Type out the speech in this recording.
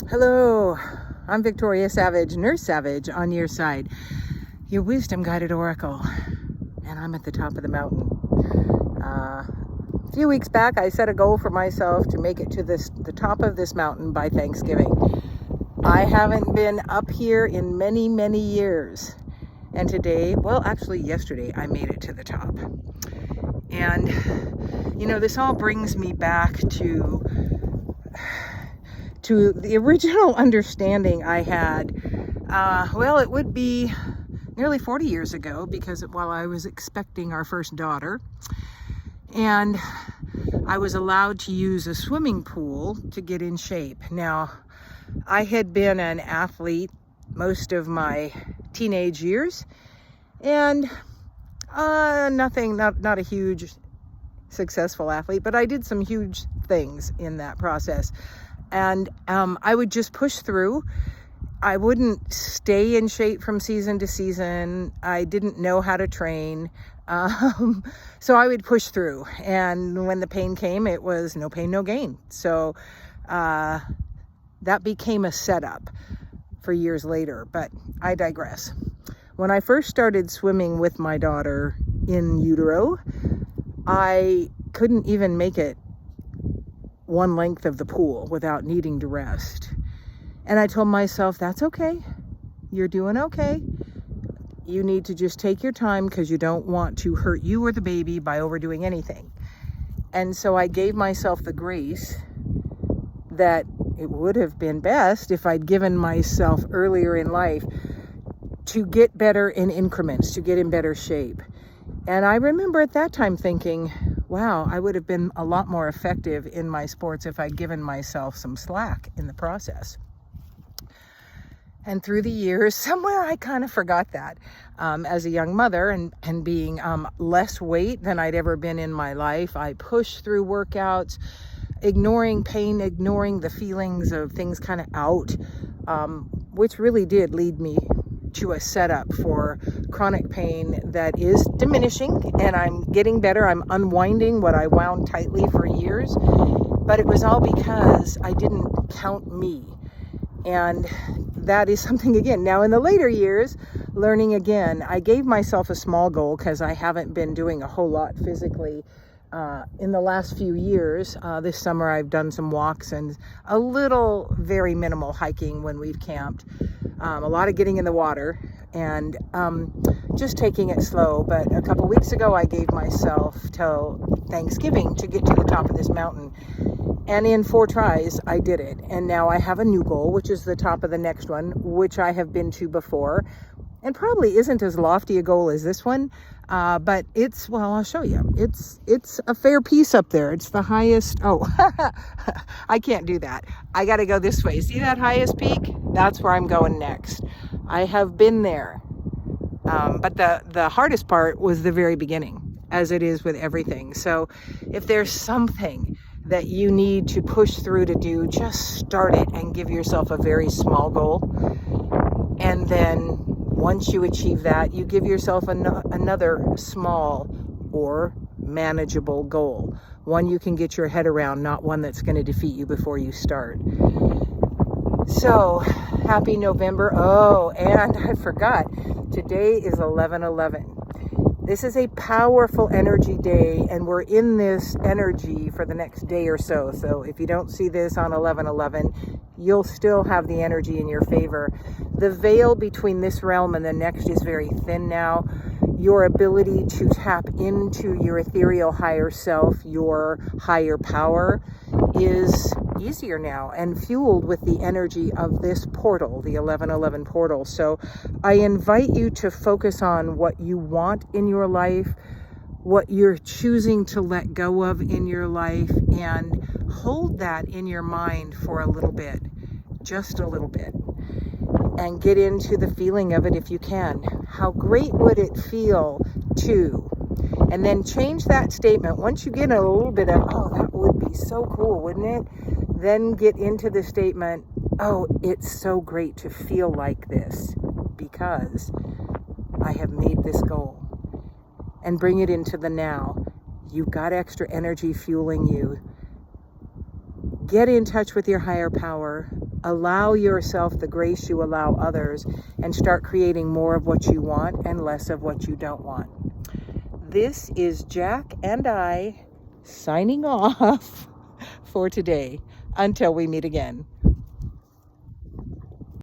Hello, I'm Victoria Savage, Nurse Savage, on your side, your wisdom guided oracle, and I'm at the top of the mountain. A few weeks back, I set a goal for myself to make it to the top of this mountain by Thanksgiving. I haven't been up here in many, many years, and today, well, actually yesterday, I made it to the top. And, this all brings me back to the original understanding I had. It would be nearly 40 years ago, because while I was expecting our first daughter, and I was allowed to use a swimming pool to get in shape. Now, I had been an athlete most of my teenage years, and not a huge successful athlete, but I did some huge things in that process. And I would just push through. I wouldn't stay in shape from season to season. I didn't know how to train. So I would push through. And when the pain came, it was no pain, no gain. So that became a setup for years later. But I digress. When I first started swimming with my daughter in utero, I couldn't even make it one length of the pool without needing to rest. And I told myself, that's okay. You're doing okay. You need to just take your time, because you don't want to hurt you or the baby by overdoing anything. And so I gave myself the grace that it would have been best if I'd given myself earlier in life to get better in increments, to get in better shape. And I remember at that time thinking, wow, I would have been a lot more effective in my sports if I'd given myself some slack in the process. And through the years, somewhere I kind of forgot that. As a young mother and being less weight than I'd ever been in my life, I pushed through workouts, ignoring pain, ignoring the feelings of things kind of out, which really did lead me to a setup for chronic pain that is diminishing, and I'm getting better. I'm unwinding what I wound tightly for years, but it was all because I didn't count me. And that is something, again, now in the later years, learning again, I gave myself a small goal because I haven't been doing a whole lot physically in the last few years. This summer I've done some walks and a little very minimal hiking when we've camped. A lot of getting in the water and just taking it slow. But a couple weeks ago, I gave myself till Thanksgiving to get to the top of this mountain. And in 4 tries, I did it. And now I have a new goal, which is the top of the next one, which I have been to before. And probably isn't as lofty a goal as this one. But it's, well, I'll show you. It's a fair piece up there. It's the highest. Oh, I can't do that. I got to go this way. See that highest peak? That's where I'm going next. I have been there. But the hardest part was the very beginning, as it is with everything. So if there's something that you need to push through to do, just start it and give yourself a very small goal. And then once you achieve that, you give yourself another small or manageable goal. One you can get your head around, not one that's going to defeat you before you start. So, happy November. Oh, and I forgot, today is 11/11. This is a powerful energy day, and we're in this energy for the next day or so. So if you don't see this on 11/11, you'll still have the energy in your favor. The veil between this realm and the next is very thin now. Your ability to tap into your ethereal higher self, your higher power, is easier now and fueled with the energy of this portal, the 11/11 portal. So I invite you to focus on what you want in your life, what you're choosing to let go of in your life, and hold that in your mind for a little bit, just a little bit, and get into the feeling of it if you can. How great would it feel to? And then change that statement. Once you get a little bit of, oh, that would be so cool, wouldn't it? Then get into the statement, oh, it's so great to feel like this because I have made this goal. And bring it into the now. You've got extra energy fueling you. Get in touch with your higher power. allow yourself the grace you allow others, and start creating more of what you want and less of what you don't want. This is Jack and I signing off for today. Until we meet again.